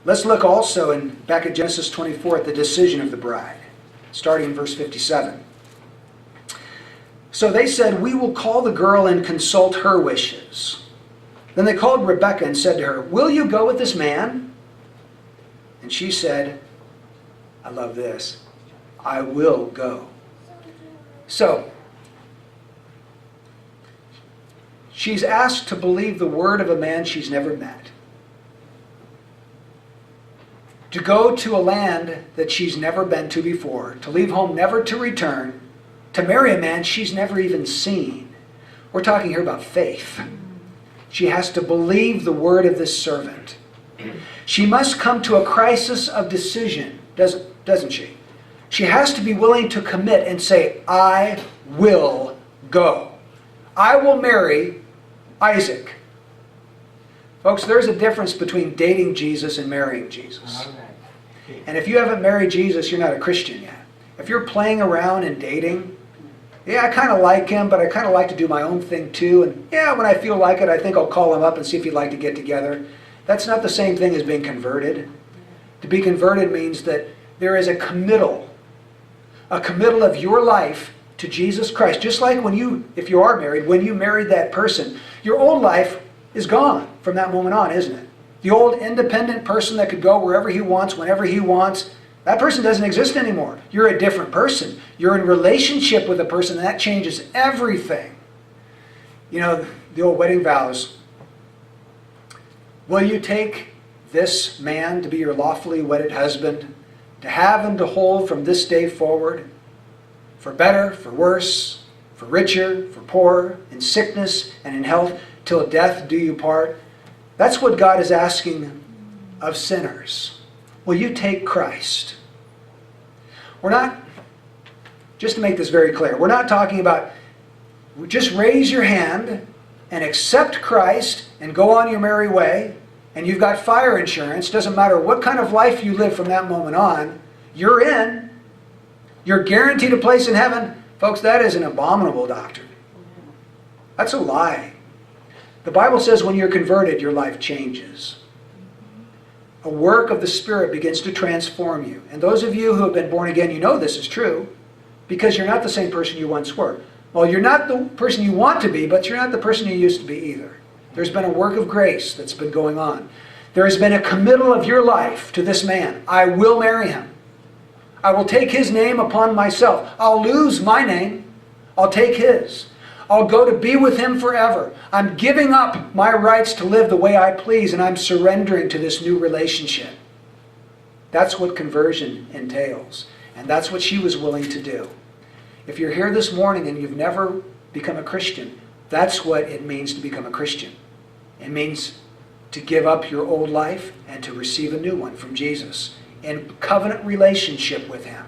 Let's look also back at Genesis 24 at the decision of the bride, starting in verse 57. So they said, "We will call the girl and consult her wishes." Then they called Rebekah and said to her, "Will you go with this man?" And she said, I love this, "I will go." So, she's asked to believe the word of a man she's never met. To go to a land that she's never been to before, to leave home never to return, to marry a man she's never even seen. We're talking here about faith. She has to believe the word of this servant. She must come to a crisis of decision, doesn't she? She has to be willing to commit and say, "I will go. I will marry Isaac." Folks, there's a difference between dating Jesus and marrying Jesus. And if you haven't married Jesus, you're not a Christian yet. If you're playing around and dating, yeah, I kind of like him, but I kind of like to do my own thing too. And yeah, when I feel like it, I think I'll call him up and see if he'd like to get together. That's not the same thing as being converted. To be converted means that there is a committal of your life to Jesus Christ. Just like if you are married, when you married that person, your old life is gone from that moment on, isn't it? The old independent person that could go wherever he wants, whenever he wants, that person doesn't exist anymore. You're a different person. You're in relationship with a person, and that changes everything. You know, the old wedding vows. Will you take this man to be your lawfully wedded husband, to have and to hold from this day forward, for better, for worse, for richer, for poorer, in sickness and in health, till death do you part? That's what God is asking of sinners. Will you take Christ? We're not, just to make this very clear, we're not talking about just raise your hand and accept Christ and go on your merry way, and you've got fire insurance. Doesn't matter what kind of life you live from that moment on, you're in. You're guaranteed a place in heaven. Folks, that is an abominable doctrine. That's a lie. The Bible says when you're converted, your life changes. A work of the Spirit begins to transform you. And those of you who have been born again, you know this is true, because you're not the same person you once were. Well, you're not the person you want to be, but you're not the person you used to be either. There's been a work of grace that's been going on. There has been a committal of your life to this man. I will marry him. I will take his name upon myself. I'll lose my name. I'll take his. I'll go to be with him forever. I'm giving up my rights to live the way I please, and I'm surrendering to this new relationship. That's what conversion entails. And that's what she was willing to do. If you're here this morning and you've never become a Christian, that's what it means to become a Christian. It means to give up your old life and to receive a new one from Jesus in covenant relationship with him.